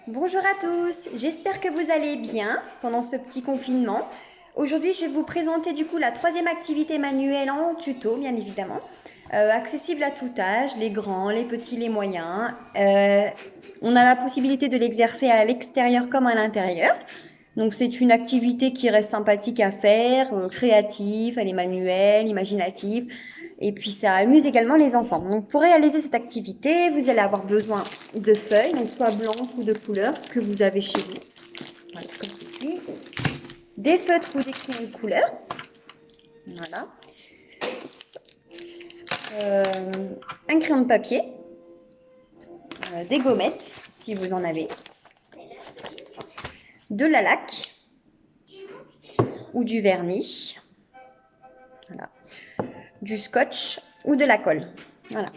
Bonjour à tous, j'espère que vous allez bien pendant ce petit confinement. Aujourd'hui, je vais vous présenter du coup la troisième activité manuelle en tuto, bien évidemment, accessible à tout âge, les grands, les petits, les moyens. On a la possibilité de l'exercer à l'extérieur comme à l'intérieur. Donc c'est une activité qui reste sympathique à faire, créative, elle est manuelle, imaginative. Et puis ça amuse également les enfants. Donc pour réaliser cette activité, vous allez avoir besoin de feuilles, donc soit blanches ou de couleur, ce que vous avez chez vous. Voilà, comme ceci. Des feutres ou des crayons de couleur. Voilà. Euh, un crayon de papier. Des gommettes, si vous en avez. De la laque ou du vernis. Voilà. Du scotch ou de la colle. Voilà.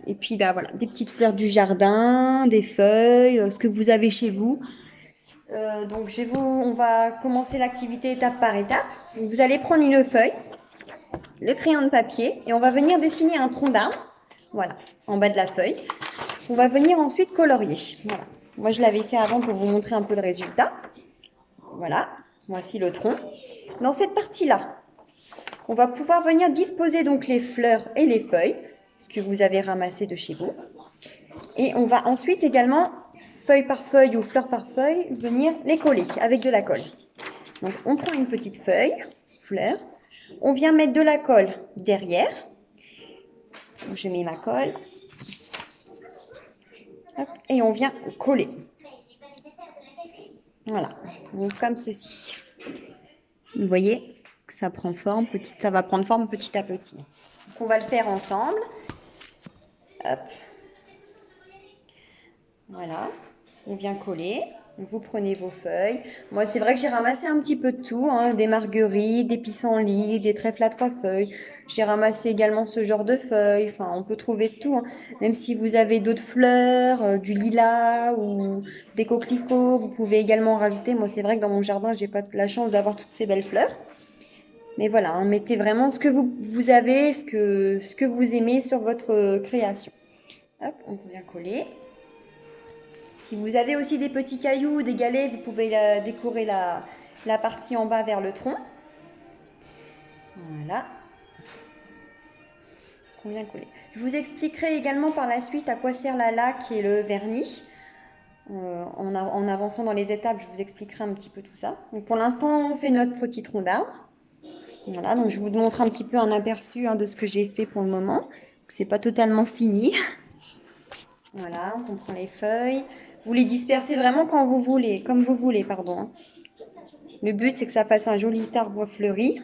Et puis voilà, des petites fleurs du jardin, des feuilles, ce que vous avez chez vous. Donc on va commencer l'activité étape par étape. Donc, vous allez prendre une feuille, le crayon de papier et on va venir dessiner un tronc d'arbre. Voilà, en bas de la feuille. On va venir ensuite colorier. Voilà. Moi je l'avais fait avant pour vous montrer un peu le résultat. Voilà, voici le tronc. Dans cette partie-là, on va pouvoir venir disposer donc les fleurs et les feuilles, ce que vous avez ramassé de chez vous. Et on va ensuite également, feuille par feuille ou fleur par feuille, venir les coller avec de la colle. Donc on prend une petite feuille, fleur, on vient mettre de la colle derrière. Donc, je mets ma colle. Hop, et on vient coller. Voilà, donc comme ceci. Vous voyez que ça prend forme, ça va prendre forme petit à petit. Donc on va le faire ensemble. Hop. Voilà, on vient coller. Vous prenez vos feuilles. Moi, c'est vrai que j'ai ramassé un petit peu de tout, hein, des marguerites, des pissenlits, des trèfles à 3 feuilles. J'ai ramassé également ce genre de feuilles. Enfin, on peut trouver de tout, hein. Même si vous avez d'autres fleurs, du lilas ou des coquelicots, vous pouvez également en rajouter. Moi, c'est vrai que dans mon jardin, j'ai pas la chance d'avoir toutes ces belles fleurs. Mais voilà, hein, mettez vraiment ce que vous avez, ce que vous aimez sur votre création. Hop, on vient coller. Si vous avez aussi des petits cailloux, des galets, vous pouvez décorer la partie en bas vers le tronc. Voilà. On vient coller. Je vous expliquerai également par la suite à quoi sert la laque et le vernis. En avançant dans les étapes, je vous expliquerai un petit peu tout ça. Donc pour l'instant, on fait notre petit tronc d'arbre. Voilà, donc je vous montre un petit peu un aperçu, hein, de ce que j'ai fait pour le moment. C'est pas totalement fini. Voilà, on prend les feuilles. Vous les dispersez vraiment quand vous voulez, comme vous voulez, pardon, hein. Le but, c'est que ça fasse un joli arbre fleuri.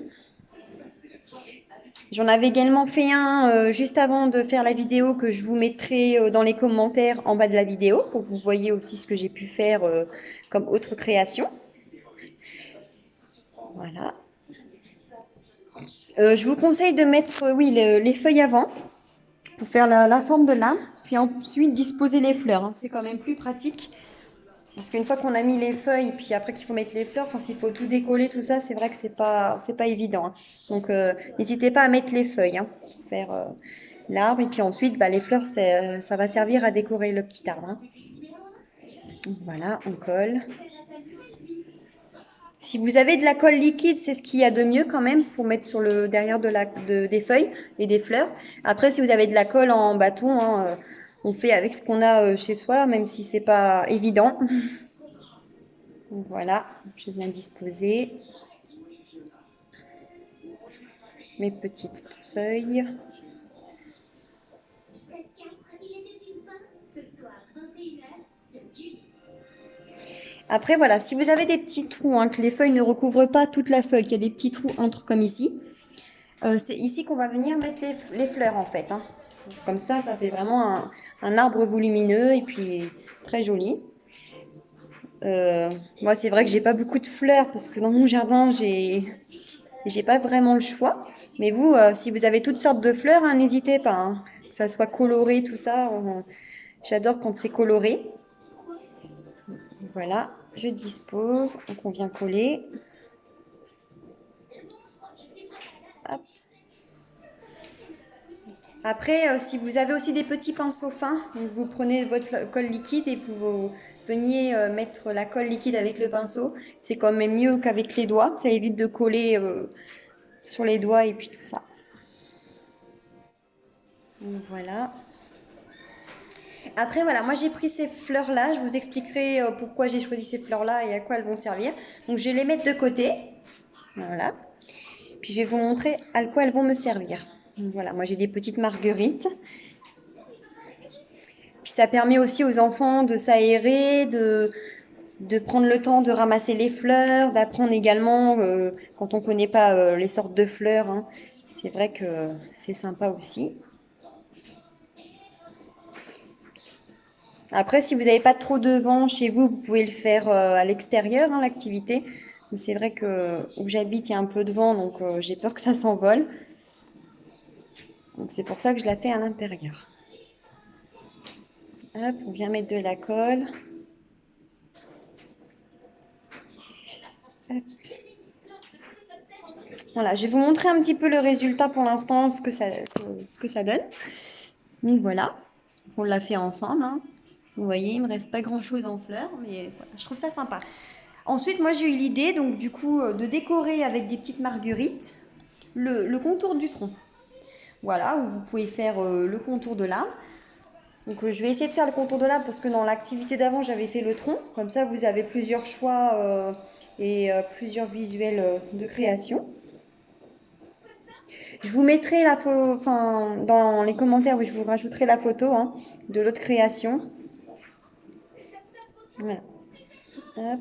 J'en avais également fait un juste avant de faire la vidéo que je vous mettrai dans les commentaires en bas de la vidéo pour que vous voyez aussi ce que j'ai pu faire comme autre création. Voilà. Je vous conseille de mettre oui, les feuilles avant pour faire la forme de l'arbre, puis ensuite disposer les fleurs, hein. C'est quand même plus pratique. Parce qu'une fois qu'on a mis les feuilles, puis après qu'il faut mettre les fleurs, enfin s'il faut tout décoller, tout ça, c'est vrai que c'est pas évident, hein. Donc n'hésitez pas à mettre les feuilles, hein, pour faire l'arbre. Et puis ensuite, bah, les fleurs, ça va servir à décorer le petit arbre, hein. Donc, voilà, on colle. Si vous avez de la colle liquide, c'est ce qu'il y a de mieux quand même pour mettre sur le derrière des feuilles et des fleurs. Après, si vous avez de la colle en bâton, hein, on fait avec ce qu'on a chez soi, même si c'est pas évident. Donc voilà, je viens disposer mes petites feuilles. Après, voilà, si vous avez des petits trous, hein, que les feuilles ne recouvrent pas toute la feuille, qu'il y a des petits trous entre comme ici, c'est ici qu'on va venir mettre les fleurs en fait, hein. Comme ça fait vraiment un arbre volumineux et puis très joli. Moi, c'est vrai que j'ai pas beaucoup de fleurs parce que dans mon jardin, j'ai pas vraiment le choix. Mais vous, si vous avez toutes sortes de fleurs, hein, n'hésitez pas, hein, que ça soit coloré, tout ça. J'adore quand c'est coloré. Voilà, je dispose. Donc on vient coller. Hop. Après, si vous avez aussi des petits pinceaux fins, donc vous prenez votre colle liquide et vous veniez mettre la colle liquide avec le pinceau. C'est quand même mieux qu'avec les doigts. Ça évite de coller sur les doigts et puis tout ça. Donc voilà. Après, voilà, moi j'ai pris ces fleurs-là. Je vous expliquerai pourquoi j'ai choisi ces fleurs-là et à quoi elles vont servir. Donc je vais les mettre de côté. Voilà. Puis je vais vous montrer à quoi elles vont me servir. Donc voilà, moi j'ai des petites marguerites. Puis ça permet aussi aux enfants de s'aérer, de prendre le temps de ramasser les fleurs, d'apprendre également quand on ne connaît pas les sortes de fleurs. Hein. C'est vrai que c'est sympa aussi. Après, si vous n'avez pas trop de vent chez vous, vous pouvez le faire à l'extérieur, hein, l'activité. Mais c'est vrai que où j'habite, il y a un peu de vent, donc j'ai peur que ça s'envole. Donc c'est pour ça que je la fais à l'intérieur. Hop, on vient mettre de la colle. Hop. Voilà, je vais vous montrer un petit peu le résultat pour l'instant, ce que ça donne. Donc voilà, on l'a fait ensemble. Hein. Vous voyez, il me reste pas grand-chose en fleurs, mais voilà, je trouve ça sympa. Ensuite, moi j'ai eu l'idée, donc du coup, de décorer avec des petites marguerites le contour du tronc. Voilà, où vous pouvez faire le contour de l'arbre. Donc je vais essayer de faire le contour de l'arbre parce que dans l'activité d'avant, j'avais fait le tronc. Comme ça, vous avez plusieurs choix et plusieurs visuels de création. Je vous mettrai enfin, dans les commentaires, oui, je vous rajouterai la photo hein, de l'autre création. Voilà. Hop.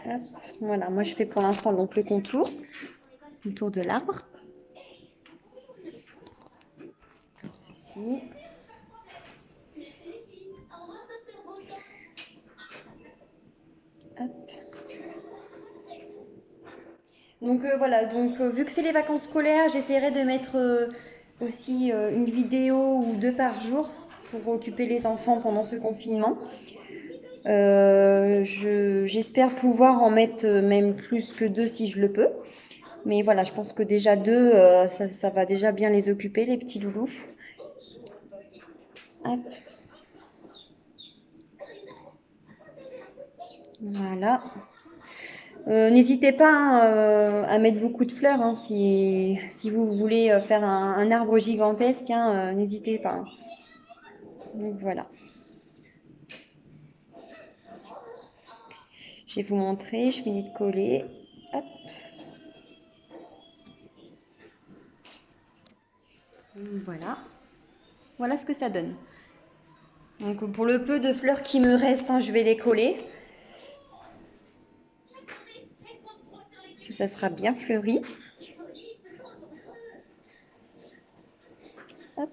Hop. Voilà, moi je fais pour l'instant donc le contour de l'arbre. Comme ceci. Hop. Donc voilà, donc vu que c'est les vacances scolaires, j'essaierai de mettre aussi une vidéo ou deux par jour pour occuper les enfants pendant ce confinement. J'espère pouvoir en mettre même plus que deux si je le peux. Mais voilà, je pense que déjà deux, ça va déjà bien les occuper, les petits loulous. Hop. Voilà. N'hésitez pas hein, à mettre beaucoup de fleurs hein, si vous voulez faire un arbre gigantesque, hein, n'hésitez pas. Hein. Donc voilà. Je vais vous montrer, je finis de coller. Hop. Voilà. Voilà ce que ça donne. Donc pour le peu de fleurs qui me restent, hein, je vais les coller. Ça sera bien fleuri. Hop.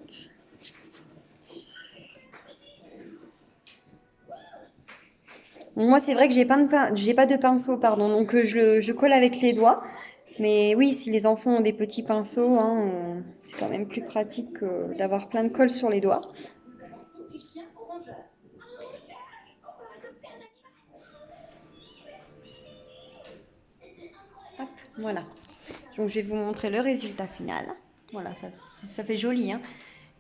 Moi, c'est vrai que j'ai pas de pinceau, pardon, donc je colle avec les doigts. Mais oui, si les enfants ont des petits pinceaux, hein, c'est quand même plus pratique que d'avoir plein de colle sur les doigts. Hop, voilà. Donc, je vais vous montrer le résultat final. Voilà, ça fait joli. Hein.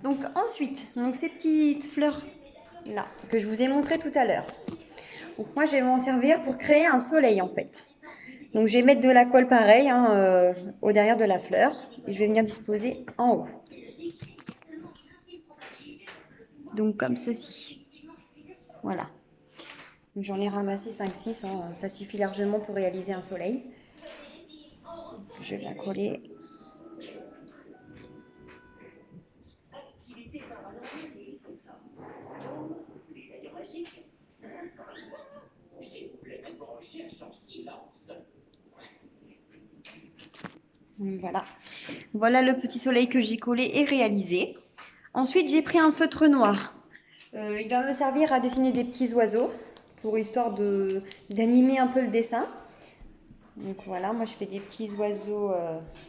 Donc, ensuite, donc, ces petites fleurs-là que je vous ai montrées tout à l'heure. Donc, moi, je vais m'en servir pour créer un soleil, en fait. Donc, je vais mettre de la colle pareil hein, au derrière de la fleur. Et je vais venir disposer en haut. Donc, comme ceci. Voilà. J'en ai ramassé 5-6, hein, ça suffit largement pour réaliser un soleil. Je viens coller. Voilà. Voilà le petit soleil que j'ai collé et réalisé. Ensuite, j'ai pris un feutre noir. Il va me servir à dessiner des petits oiseaux pour histoire d'animer un peu le dessin. Donc voilà, moi je fais des petits oiseaux.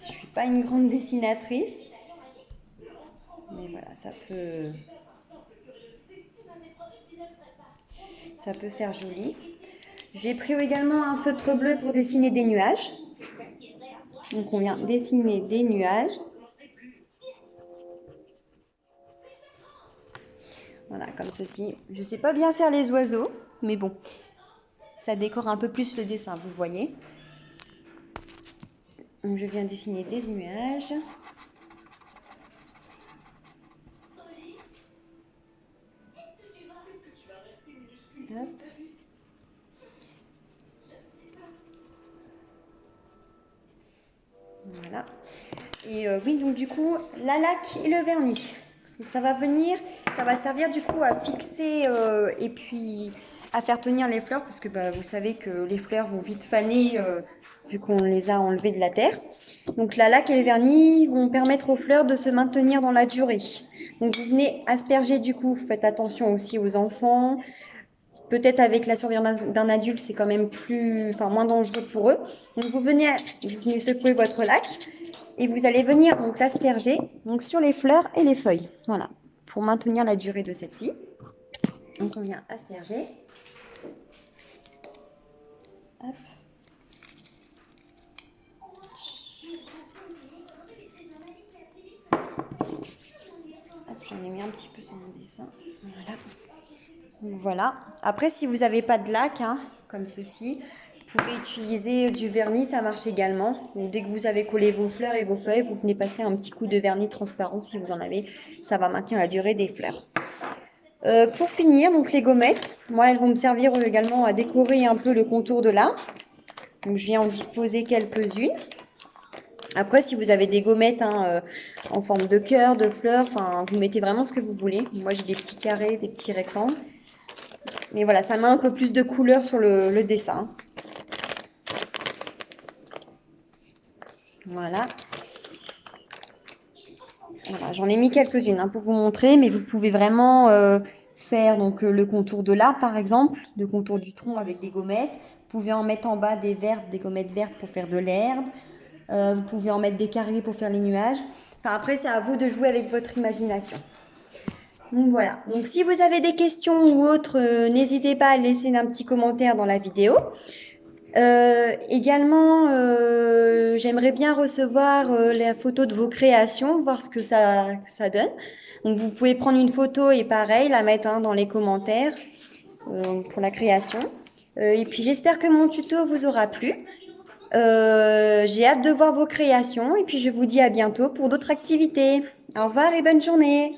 Je suis pas une grande dessinatrice, mais voilà, ça peut faire joli. J'ai pris également un feutre bleu pour dessiner des nuages. Donc on vient dessiner des nuages. Voilà, comme ceci. Je ne sais pas bien faire les oiseaux, mais bon, ça décore un peu plus le dessin, vous voyez. Donc je viens dessiner des nuages. Hop. Voilà. Et oui, donc du coup, la laque et le vernis. Donc ça va venir, ça va servir du coup à fixer et puis à faire tenir les fleurs parce que bah, vous savez que les fleurs vont vite faner vu qu'on les a enlevées de la terre. Donc la laque et le vernis vont permettre aux fleurs de se maintenir dans la durée. Donc vous venez asperger du coup, faites attention aussi aux enfants. Peut-être avec la surveillance d'un adulte, c'est quand même moins dangereux pour eux. Donc vous venez secouer votre laque et vous allez venir donc l'asperger donc sur les fleurs et les feuilles. Voilà, pour maintenir la durée de celle-ci. Donc on vient asperger. Hop. Hop, j'en ai mis un petit peu sur mon dessin. Voilà. Donc voilà. Après, si vous n'avez pas de laque, hein, comme ceci, vous pouvez utiliser du vernis, ça marche également. Donc, dès que vous avez collé vos fleurs et vos feuilles, vous venez passer un petit coup de vernis transparent si vous en avez. Ça va maintenir la durée des fleurs. Pour finir, donc les gommettes, moi elles vont me servir également à décorer un peu le contour de l'arbre. Donc je viens en disposer quelques-unes. Après, si vous avez des gommettes en forme de cœur, de fleurs, vous mettez vraiment ce que vous voulez. Moi j'ai des petits carrés, des petits rectangles. Mais voilà, ça met un peu plus de couleur sur le dessin. Voilà. Voilà, j'en ai mis quelques-unes pour vous montrer, mais vous pouvez vraiment faire donc, le contour de l'arbre, par exemple, le contour du tronc avec des gommettes. Vous pouvez en mettre en bas des gommettes vertes pour faire de l'herbe. Vous pouvez en mettre des carrés pour faire les nuages. Après, c'est à vous de jouer avec votre imagination. Donc voilà. Donc si vous avez des questions ou autres, n'hésitez pas à laisser un petit commentaire dans la vidéo. Également, j'aimerais bien recevoir la photo de vos créations, voir ce que ça donne. Donc vous pouvez prendre une photo et pareil, la mettre dans les commentaires pour la création. Et puis j'espère que mon tuto vous aura plu. J'ai hâte de voir vos créations et puis je vous dis à bientôt pour d'autres activités. Au revoir et bonne journée.